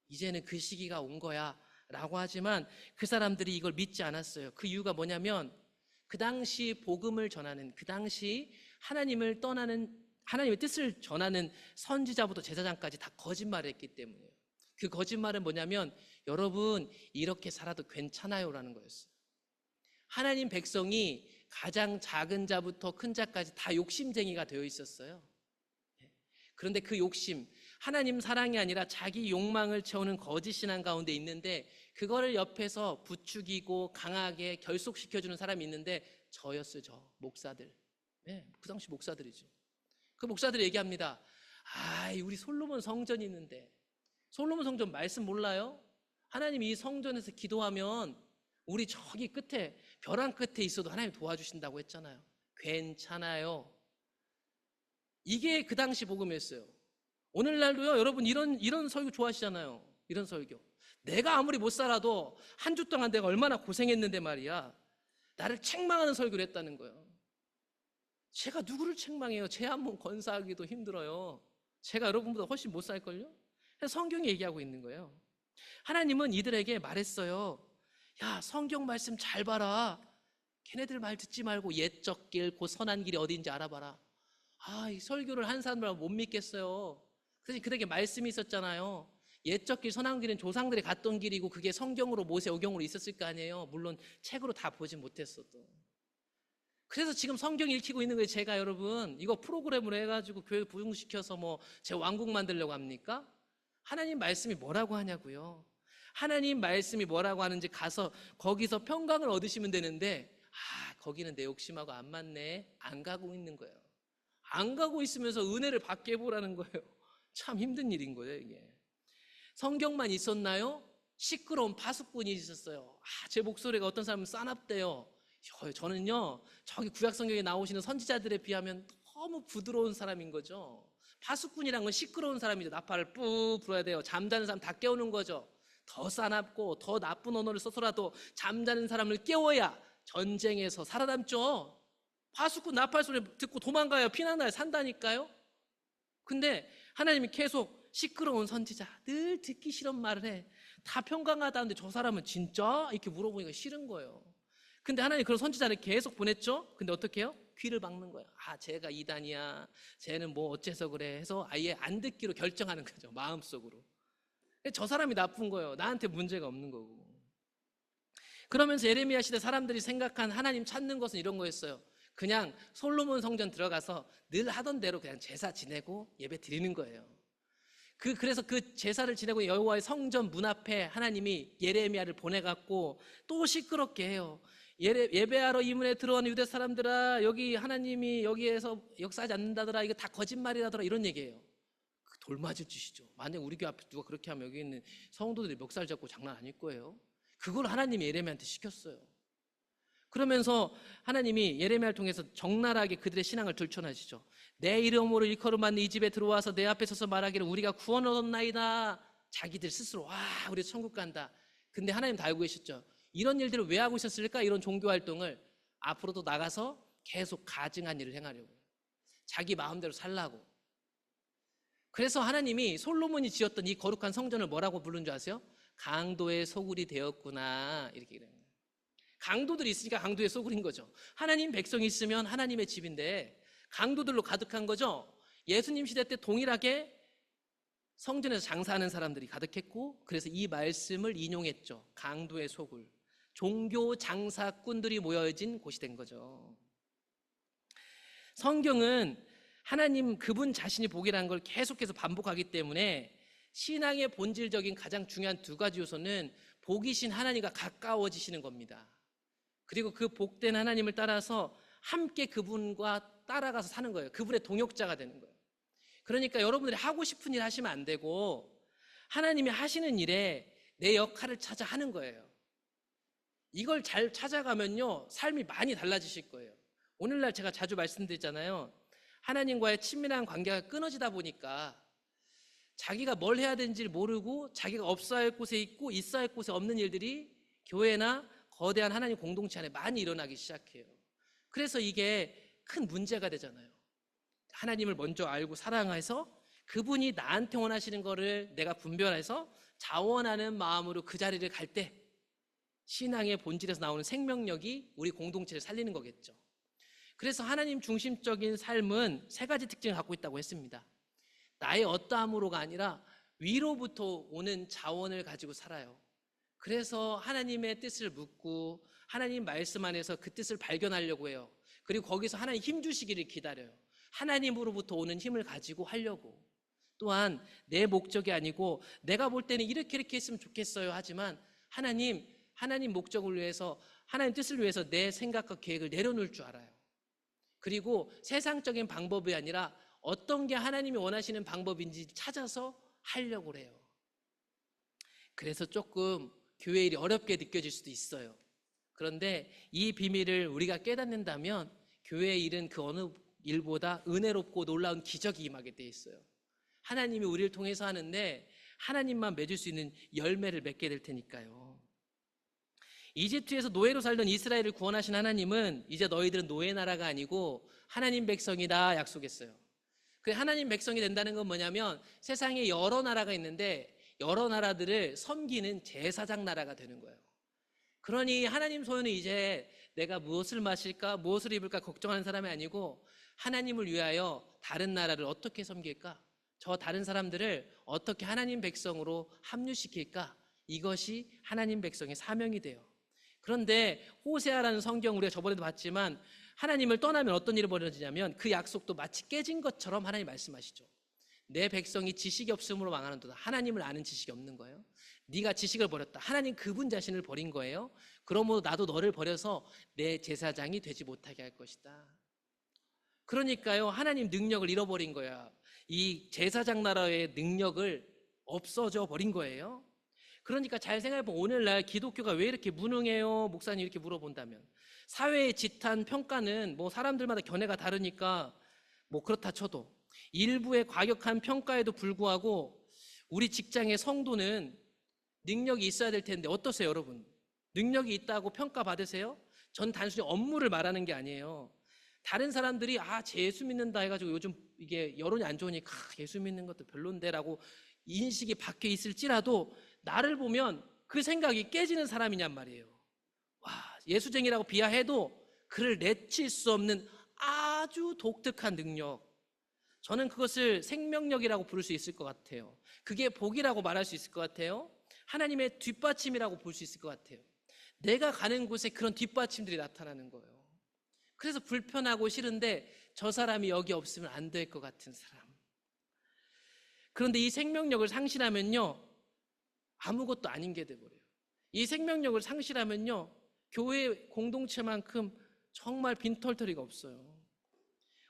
이제는 그 시기가 온 거야 라고 하지만 그 사람들이 이걸 믿지 않았어요. 그 이유가 뭐냐면 그 당시 복음을 전하는, 그 당시 하나님을 떠나는, 하나님의 뜻을 전하는 선지자부터 제사장까지 다 거짓말을 했기 때문이에요. 그 거짓말은 뭐냐면, 여러분 이렇게 살아도 괜찮아요 라는 거였어요. 하나님 백성이 가장 작은 자부터 큰 자까지 다 욕심쟁이가 되어 있었어요. 그런데 그 욕심, 하나님 사랑이 아니라 자기 욕망을 채우는 거짓 신앙 가운데 있는데, 그거를 옆에서 부추기고 강하게 결속시켜주는 사람이 있는데 저였어요. 저 목사들. 그 당시 목사들이죠. 그 목사들이 얘기합니다. 아, 우리 솔로몬 성전이 있는데, 솔로몬 성전 말씀 몰라요? 하나님 이 성전에서 기도하면 우리 저기 끝에 벼랑 끝에 있어도 하나님 도와주신다고 했잖아요. 괜찮아요. 이게 그 당시 복음이었어요. 오늘날도요, 여러분 이런 설교 좋아하시잖아요. 이런 설교. 내가 아무리 못 살아도 한 주 동안 내가 얼마나 고생했는데 말이야, 나를 책망하는 설교를 했다는 거예요. 제가 누구를 책망해요? 제 한 몸 건사하기도 힘들어요. 제가 여러분보다 훨씬 못 살걸요? 그래서 성경이 얘기하고 있는 거예요. 하나님은 이들에게 말했어요. 야, 성경 말씀 잘 봐라. 걔네들 말 듣지 말고 옛적 길, 그 선한 길이 어딘지 알아봐라. 아, 이 설교를 한 사람들 못 믿겠어요. 그래서 그들에게 말씀이 있었잖아요. 옛적 길, 선한 길은 조상들이 갔던 길이고 그게 성경으로, 모세 오경으로 있었을 거 아니에요. 물론 책으로 다 보지 못했어도. 그래서 지금 성경 읽히고 있는 거예요. 제가 여러분 이거 프로그램으로 해가지고 교회 부흥시켜서 뭐 제 왕국 만들려고 합니까? 하나님 말씀이 뭐라고 하냐고요. 하나님 말씀이 뭐라고 하는지 가서 거기서 평강을 얻으시면 되는데, 아, 거기는 내 욕심하고 안 맞네, 안 가고 있는 거예요. 안 가고 있으면서 은혜를 받게 해보라는 거예요. 참 힘든 일인 거예요 이게. 성경만 있었나요? 시끄러운 파수꾼이 있었어요. 아, 제 목소리가 어떤 사람은 싸납대요. 저는요, 저기 구약 성경에 나오시는 선지자들에 비하면 너무 부드러운 사람인 거죠. 파수꾼이란 건 시끄러운 사람이죠. 나팔을 뿌 불어야 돼요. 잠자는 사람 다 깨우는 거죠. 더 싸납고 더 나쁜 언어를 써서라도 잠자는 사람을 깨워야 전쟁에서 살아남죠. 파수꾼 나팔 소리 듣고 도망가요. 피난가요. 산다니까요. 근데 하나님이 계속 시끄러운 선지자, 늘 듣기 싫은 말을 해. 다 평강하다는데 저 사람은 진짜? 이렇게 물어보니까 싫은 거예요. 근데 하나님 그런 선지자를 계속 보냈죠. 근데 어떻게 해요? 귀를 막는 거예요. 쟤가 이단이야, 쟤는 뭐 어째서 그래 해서 아예 안 듣기로 결정하는 거죠. 마음속으로. 저 사람이 나쁜 거예요. 나한테 문제가 없는 거고. 그러면서 예레미야 시대 사람들이 생각한 하나님 찾는 것은 이런 거였어요. 그냥 솔로몬 성전 들어가서 늘 하던 대로 그냥 제사 지내고 예배 드리는 거예요. 그래서 그 제사를 지내고 여호와의 성전 문 앞에 하나님이 예레미야를 보내갖고 또 시끄럽게 해요. 예배하러 이 문에 들어오는 유대 사람들아, 여기 하나님이 여기에서 역사하지 않는다더라, 이거 다 거짓말이라더라, 이런 얘기예요. 돌맞을 짓이죠. 만약 우리 교회 앞에 누가 그렇게 하면 여기 있는 성도들이 멱살 잡고 장난 아닐 거예요. 그걸 하나님이 예레미야한테 시켰어요. 그러면서 하나님이 예레미야를 통해서 적나라하게 그들의 신앙을 들춰내시죠. 내 이름으로 일컬음받는 이 집에 들어와서 내 앞에 서서 말하기를 우리가 구원을 얻었나이다. 자기들 스스로 와, 우리 천국 간다. 근데 하나님 다 알고 계셨죠. 이런 일들을 왜 하고 있었을까? 이런 종교활동을 앞으로도 나가서 계속 가증한 일을 행하려고, 자기 마음대로 살라고. 그래서 하나님이 솔로몬이 지었던 이 거룩한 성전을 뭐라고 부른 줄 아세요? 강도의 소굴이 되었구나, 이렇게 그래요. 강도들이 있으니까 강도의 소굴인 거죠. 하나님 백성이 있으면 하나님의 집인데 강도들로 가득한 거죠. 예수님 시대 때 동일하게 성전에서 장사하는 사람들이 가득했고, 그래서 이 말씀을 인용했죠. 강도의 소굴, 종교 장사꾼들이 모여진 곳이 된 거죠. 성경은 하나님 그분 자신이 복이라는 걸 계속해서 반복하기 때문에 신앙의 본질적인 가장 중요한 두 가지 요소는 복이신 하나님과 가까워지시는 겁니다. 그리고 그 복된 하나님을 따라서 함께 그분과 따라가서 사는 거예요. 그분의 동역자가 되는 거예요. 그러니까 여러분들이 하고 싶은 일 하시면 안 되고 하나님이 하시는 일에 내 역할을 찾아 하는 거예요. 이걸 잘 찾아가면요, 삶이 많이 달라지실 거예요. 오늘날 제가 자주 말씀드리잖아요. 하나님과의 친밀한 관계가 끊어지다 보니까 자기가 뭘 해야 되는지를 모르고 자기가 없어야 할 곳에 있고 있어야 할 곳에 없는 일들이 교회나 거대한 하나님 공동체 안에 많이 일어나기 시작해요. 그래서 이게 큰 문제가 되잖아요. 하나님을 먼저 알고 사랑해서 그분이 나한테 원하시는 거를 내가 분별해서 자원하는 마음으로 그 자리를 갈 때 신앙의 본질에서 나오는 생명력이 우리 공동체를 살리는 거겠죠. 그래서 하나님 중심적인 삶은 세 가지 특징을 갖고 있다고 했습니다. 나의 어떠함으로가 아니라 위로부터 오는 자원을 가지고 살아요. 그래서 하나님의 뜻을 묻고 하나님 말씀 안에서 그 뜻을 발견하려고 해요. 그리고 거기서 하나님 힘 주시기를 기다려요. 하나님으로부터 오는 힘을 가지고 하려고. 또한 내 목적이 아니고 내가 볼 때는 이렇게 했으면 좋겠어요 하지만 하나님 목적을 위해서, 하나님 뜻을 위해서 내 생각과 계획을 내려놓을 줄 알아요. 그리고 세상적인 방법이 아니라 어떤 게 하나님이 원하시는 방법인지 찾아서 하려고 해요. 그래서 조금 교회 일이 어렵게 느껴질 수도 있어요. 그런데 이 비밀을 우리가 깨닫는다면 교회 일은 그 어느 일보다 은혜롭고 놀라운 기적이 임하게 돼 있어요. 하나님이 우리를 통해서 하는데 하나님만 맺을 수 있는 열매를 맺게 될 테니까요. 이집트에서 노예로 살던 이스라엘을 구원하신 하나님은 이제 너희들은 노예 나라가 아니고 하나님 백성이다 약속했어요. 그 하나님 백성이 된다는 건 뭐냐면 세상에 여러 나라가 있는데 여러 나라들을 섬기는 제사장 나라가 되는 거예요. 그러니 하나님 소유는 이제 내가 무엇을 마실까, 무엇을 입을까 걱정하는 사람이 아니고 하나님을 위하여 다른 나라를 어떻게 섬길까, 저 다른 사람들을 어떻게 하나님 백성으로 합류시킬까, 이것이 하나님 백성의 사명이 돼요. 그런데 호세아라는 성경 우리가 저번에도 봤지만 하나님을 떠나면 어떤 일이 벌어지냐면 그 약속도 마치 깨진 것처럼 하나님 말씀하시죠. 내 백성이 지식이 없음으로 망하는도다. 하나님을 아는 지식이 없는 거예요. 네가 지식을 버렸다. 하나님 그분 자신을 버린 거예요. 그러므로 나도 너를 버려서 내 제사장이 되지 못하게 할 것이다. 그러니까요, 하나님 능력을 잃어버린 거야. 이 제사장 나라의 능력을 없어져 버린 거예요. 그러니까 잘 생각해보면 오늘날 기독교가 왜 이렇게 무능해요? 목사님 이렇게 물어본다면 사회의 지탄 평가는 뭐 사람들마다 견해가 다르니까 뭐 그렇다 쳐도 일부의 과격한 평가에도 불구하고 우리 직장의 성도는 능력이 있어야 될 텐데 어떠세요, 여러분? 능력이 있다고 평가받으세요? 전 단순히 업무를 말하는 게 아니에요. 다른 사람들이 쟤 예수 믿는다 해가지고 요즘 이게 여론이 안 좋으니까 예수 믿는 것도 별론데라고 인식이 바뀌어 있을지라도 나를 보면 그 생각이 깨지는 사람이냔 말이에요. 예수쟁이라고 비하해도 그를 내칠 수 없는 아주 독특한 능력. 저는 그것을 생명력이라고 부를 수 있을 것 같아요. 그게 복이라고 말할 수 있을 것 같아요. 하나님의 뒷받침이라고 볼 수 있을 것 같아요. 내가 가는 곳에 그런 뒷받침들이 나타나는 거예요. 그래서 불편하고 싫은데 저 사람이 여기 없으면 안 될 것 같은 사람. 그런데 이 생명력을 상실하면요, 아무것도 아닌 게 돼버려요. 이 생명력을 상실하면요, 교회 공동체만큼 정말 빈털터리가 없어요.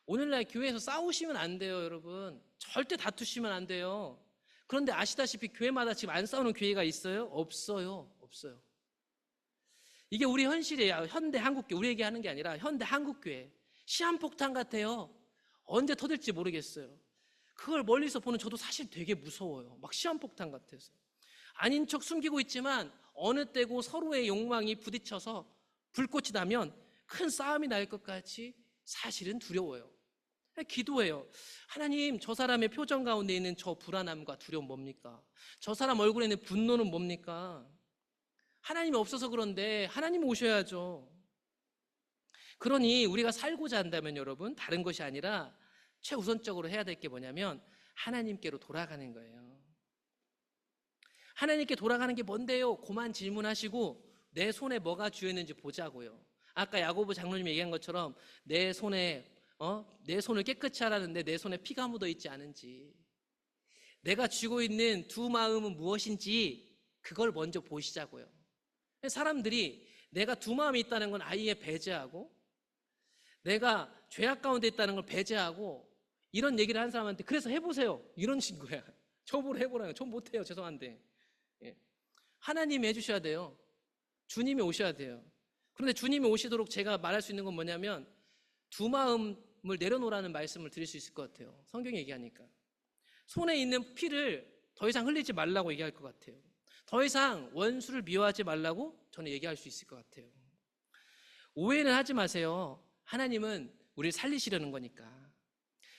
오늘날 교회에서 싸우시면 안 돼요, 여러분. 절대 다투시면 안 돼요. 그런데 아시다시피 교회마다 지금 안 싸우는 교회가 있어요? 없어요. 없어요. 이게 우리 현실이에요. 현대 한국교회. 우리 얘기하는 게 아니라 현대 한국교회. 시한폭탄 같아요. 언제 터질지 모르겠어요. 그걸 멀리서 보는 저도 사실 되게 무서워요. 막 시한폭탄 같아서. 아닌 척 숨기고 있지만 어느 때고 서로의 욕망이 부딪혀서 불꽃이 나면 큰 싸움이 날 것 같이 사실은 두려워요. 기도해요. 하나님, 저 사람의 표정 가운데 있는 저 불안함과 두려움 뭡니까? 저 사람 얼굴에 있는 분노는 뭡니까? 하나님이 없어서 그런데 하나님 오셔야죠. 그러니 우리가 살고자 한다면 여러분, 다른 것이 아니라 최우선적으로 해야 될 게 뭐냐면 하나님께로 돌아가는 거예요. 하나님께 돌아가는 게 뭔데요? 그만 질문하시고 내 손에 뭐가 쥐어있는지 보자고요. 아까 야고보 장로님이 얘기한 것처럼 내 손을 깨끗이 하라는데 내 손에 피가 묻어 있지 않은지, 내가 쥐고 있는 두 마음은 무엇인지 그걸 먼저 보시자고요. 사람들이 내가 두 마음이 있다는 건 아예 배제하고 내가 죄악 가운데 있다는 걸 배제하고 이런 얘기를 한 사람한테 그래서 해보세요 이런 친구야. 저보고 해보라요. 저 못해요. 죄송한데. 하나님이 해주셔야 돼요. 주님이 오셔야 돼요. 그런데 주님이 오시도록 제가 말할 수 있는 건 뭐냐면 두 마음을 내려놓으라는 말씀을 드릴 수 있을 것 같아요. 성경이 얘기하니까 손에 있는 피를 더 이상 흘리지 말라고 얘기할 것 같아요. 더 이상 원수를 미워하지 말라고 저는 얘기할 수 있을 것 같아요. 오해는 하지 마세요. 하나님은 우리를 살리시려는 거니까.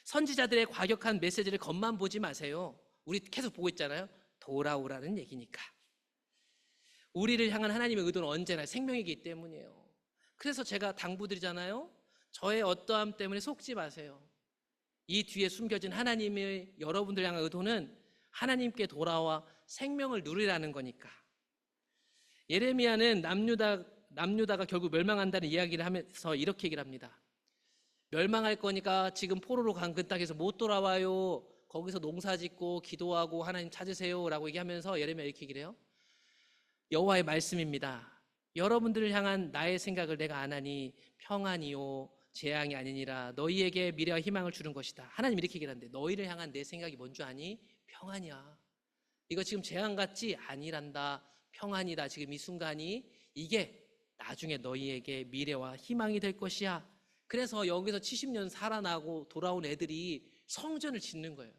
선지자들의 과격한 메시지를 겉만 보지 마세요. 우리 계속 보고 있잖아요. 돌아오라는 얘기니까. 우리를 향한 하나님의 의도는 언제나 생명이기 때문이에요. 그래서 제가 당부드리잖아요. 저의 어떠함 때문에 속지 마세요. 이 뒤에 숨겨진 하나님의 여러분들 향한 의도는 하나님께 돌아와 생명을 누리라는 거니까. 예레미야는 남유다가 결국 멸망한다는 이야기를 하면서 이렇게 얘기를 합니다. 멸망할 거니까 지금 포로로 간 그 땅에서 못 돌아와요. 거기서 농사짓고 기도하고 하나님 찾으세요 라고 얘기하면서 예레미야 이렇게 얘기를 해요. 여호와의 말씀입니다. 여러분들을 향한 나의 생각을 내가 아나니 평안이요 재앙이 아니니라. 너희에게 미래와 희망을 주는 것이다. 하나님 이렇게 얘기를 하는데 너희를 향한 내 생각이 뭔 줄 아니? 평안이야. 이거 지금 재앙 같지? 아니란다. 평안이다. 지금 이 순간이 이게 나중에 너희에게 미래와 희망이 될 것이야. 그래서 여기서 70년 살아나고 돌아온 애들이 성전을 짓는 거예요.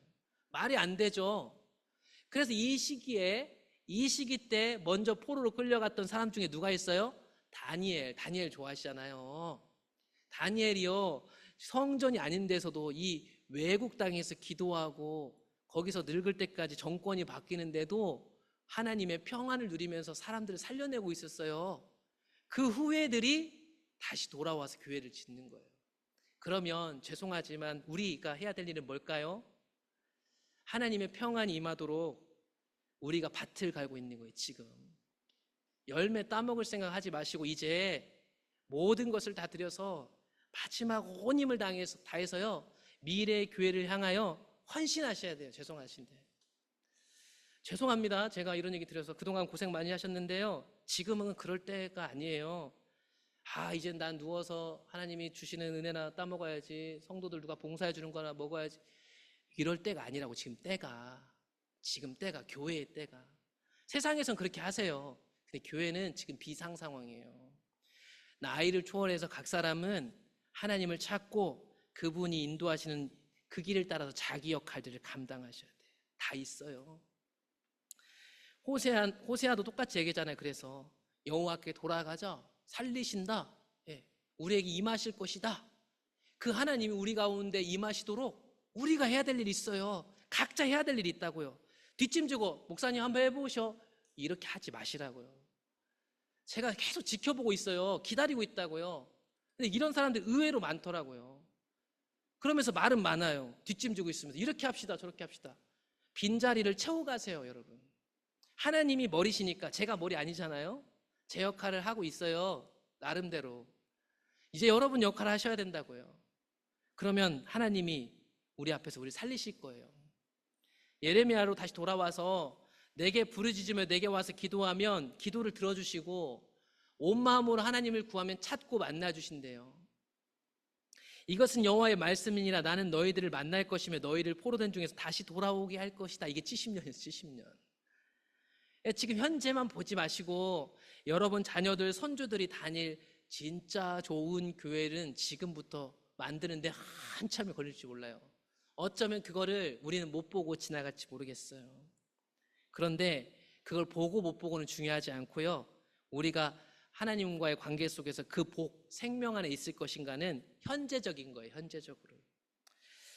말이 안 되죠. 그래서 이 시기 때 먼저 포로로 끌려갔던 사람 중에 누가 있어요? 다니엘 좋아하시잖아요. 다니엘이요, 성전이 아닌 데서도 이 외국 땅에서 기도하고 거기서 늙을 때까지 정권이 바뀌는데도 하나님의 평안을 누리면서 사람들을 살려내고 있었어요. 그 후예들이 다시 돌아와서 교회를 짓는 거예요. 그러면 죄송하지만 우리가 해야 될 일은 뭘까요? 하나님의 평안이 임하도록 우리가 밭을 갈고 있는 거예요. 지금 열매 따먹을 생각하지 마시고 이제 모든 것을 다 들여서 마지막 온 힘을 다해서요 미래의 교회를 향하여 헌신하셔야 돼요. 죄송합니다. 제가 이런 얘기 드려서 그동안 고생 많이 하셨는데요, 지금은 그럴 때가 아니에요. 이젠 난 누워서 하나님이 주시는 은혜나 따먹어야지, 성도들 누가 봉사해 주는 거나 먹어야지, 이럴 때가 아니라고. 지금 때가 교회의 때가. 세상에선 그렇게 하세요. 근데 교회는 지금 비상 상황이에요. 나이를 초월해서 각 사람은 하나님을 찾고 그분이 인도하시는 그 길을 따라서 자기 역할들을 감당하셔야 돼요. 다 있어요. 호세아도 똑같이 얘기했잖아요. 그래서 여호와께 돌아가자. 살리신다. 예, 우리에게 임하실 것이다. 그 하나님이 우리 가운데 임하시도록 우리가 해야 될 일이 있어요. 각자 해야 될 일이 있다고요. 뒷짐지고 목사님 한번 해보셔. 이렇게 하지 마시라고요. 제가 계속 지켜보고 있어요. 기다리고 있다고요. 근데 이런 사람들 의외로 많더라고요. 그러면서 말은 많아요. 뒷짐지고 있으면서 이렇게 합시다 저렇게 합시다. 빈자리를 채워가세요. 여러분, 하나님이 머리시니까 제가 머리 아니잖아요. 제 역할을 하고 있어요. 나름대로. 이제 여러분 역할을 하셔야 된다고요. 그러면 하나님이 우리 앞에서 우리 살리실 거예요. 예레미야로 다시 돌아와서 내게 부르짖으며 내게 와서 기도하면 기도를 들어주시고 온 마음으로 하나님을 구하면 찾고 만나주신대요. 이것은 여호와의 말씀이니라. 나는 너희들을 만날 것이며 너희를 포로된 중에서 다시 돌아오게 할 것이다. 이게 70년이에요. 70년. 지금 현재만 보지 마시고 여러분 자녀들 손주들이 다닐 진짜 좋은 교회는 지금부터 만드는데 한참이 걸릴지 몰라요. 어쩌면 그거를 우리는 못 보고 지나갈지 모르겠어요. 그런데 그걸 보고 못 보고는 중요하지 않고요, 우리가 하나님과의 관계 속에서 그 복, 생명 안에 있을 것인가는 현재적인 거예요. 현재적으로.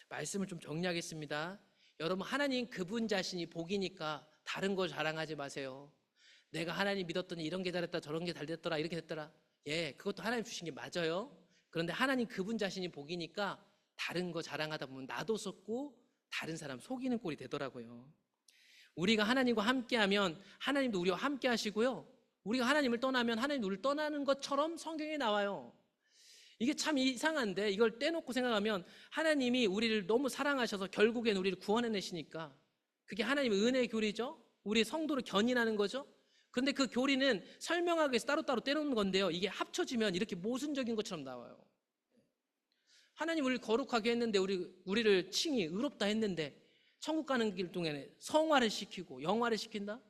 말씀을 좀 정리하겠습니다. 여러분, 하나님 그분 자신이 복이니까 다른 걸 자랑하지 마세요. 내가 하나님 믿었더니 이런 게 잘했다 저런 게 잘 됐더라 이렇게 됐더라. 예, 그것도 하나님 주신 게 맞아요. 그런데 하나님 그분 자신이 복이니까 다른 거 자랑하다 보면 나도 속고 다른 사람 속이는 꼴이 되더라고요. 우리가 하나님과 함께하면 하나님도 우리와 함께 하시고요, 우리가 하나님을 떠나면 하나님도 우리를 떠나는 것처럼 성경에 나와요. 이게 참 이상한데 이걸 떼놓고 생각하면 하나님이 우리를 너무 사랑하셔서 결국엔 우리를 구원해내시니까 그게 하나님의 은혜의 교리죠. 우리 성도를 견인하는 거죠. 그런데 그 교리는 설명하기 위해서 따로따로 떼놓는 건데요, 이게 합쳐지면 이렇게 모순적인 것처럼 나와요. 하나님 우리를 거룩하게 했는데 우리를 칭히 의롭다 했는데 천국 가는 길 동안에 성화를 시키고 영화를 시킨다?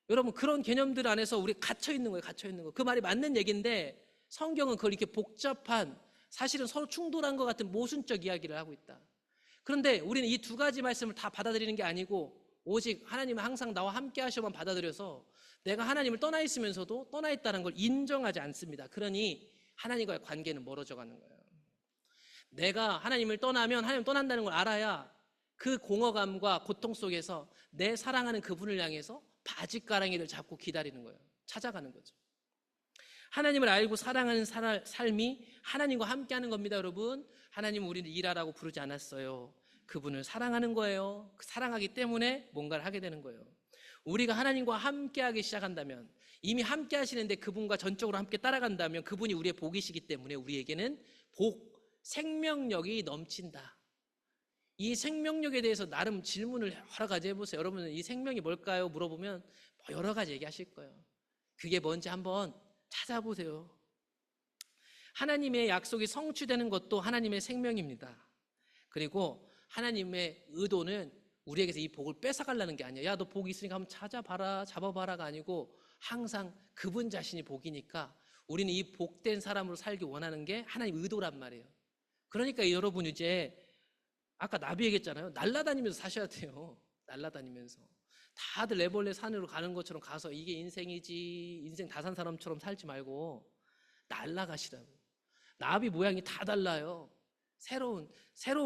여러분, 그런 개념들 안에서 우리 갇혀 있는 거예요. 갇혀 있는 거. 그 말이 맞는 얘기인데 성경은 그걸 이렇게 복잡한, 사실은 서로 충돌한 것 같은 모순적 이야기를 하고 있다. 그런데 우리는 이 두 가지 말씀을 다 받아들이는 게 아니고 오직 하나님은 항상 나와 함께 하셔만 받아들여서 내가 하나님을 떠나 있으면서도 떠나 있다는 걸 인정하지 않습니다. 그러니 하나님과의 관계는 멀어져 가는 거예요. 내가 하나님을 떠나면 하나님 떠난다는 걸 알아야 그 공허감과 고통 속에서 내 사랑하는 그분을 향해서 바짓가랑이를 잡고 기다리는 거예요. 찾아가는 거죠. 하나님을 알고 사랑하는 삶이 하나님과 함께하는 겁니다. 여러분, 하나님은 우리를 일하라고 부르지 않았어요. 그분을 사랑하는 거예요. 사랑하기 때문에 뭔가를 하게 되는 거예요. 우리가 하나님과 함께하기 시작한다면, 이미 함께 하시는데 그분과 전적으로 함께 따라간다면 그분이 우리의 복이시기 때문에 우리에게는 복, 생명력이 넘친다. 이 생명력에 대해서 나름 질문을 여러 가지 해보세요. 여러분은 이 생명이 뭘까요? 물어보면 여러 가지 얘기하실 거예요. 그게 뭔지 한번 찾아보세요. 하나님의 약속이 성취되는 것도 하나님의 생명입니다. 그리고 하나님의 의도는 우리에게서 이 복을 뺏어가려는 게 아니에요. 야, 너 복 있으니까 한번 찾아봐라, 잡아봐라가 아니고 항상 그분 자신이 복이니까 우리는 이 복된 사람으로 살기 원하는 게 하나님 의도란 말이에요. 그러니까 여러분, 이제 아까 나비 얘기했잖아요. 날아다니면서 사셔야 돼요. 날아다니면서. 다들 레벌레 산으로 가는 것처럼 가서 이게 인생이지, 인생 다 산 사람처럼 살지 말고 날아가시라고. 나비 모양이 다 달라요. 새로운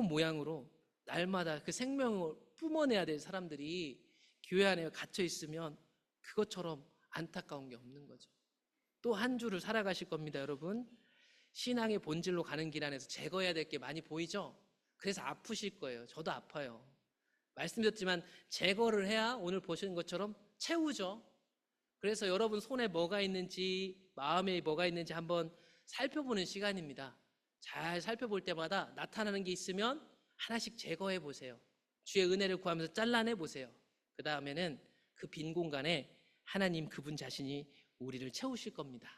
모양으로 날마다 그 생명을 뿜어내야 될 사람들이 교회 안에 갇혀 있으면 그것처럼 안타까운 게 없는 거죠. 또 한 주를 살아가실 겁니다. 여러분, 신앙의 본질로 가는 길 안에서 제거해야 될 게 많이 보이죠? 그래서 아프실 거예요. 저도 아파요. 말씀드렸지만 제거를 해야 오늘 보시는 것처럼 채우죠. 그래서 여러분 손에 뭐가 있는지, 마음에 뭐가 있는지 한번 살펴보는 시간입니다. 잘 살펴볼 때마다 나타나는 게 있으면 하나씩 제거해 보세요. 주의 은혜를 구하면서 잘라내 보세요. 그 다음에는 그 빈 공간에 하나님 그분 자신이 우리를 채우실 겁니다.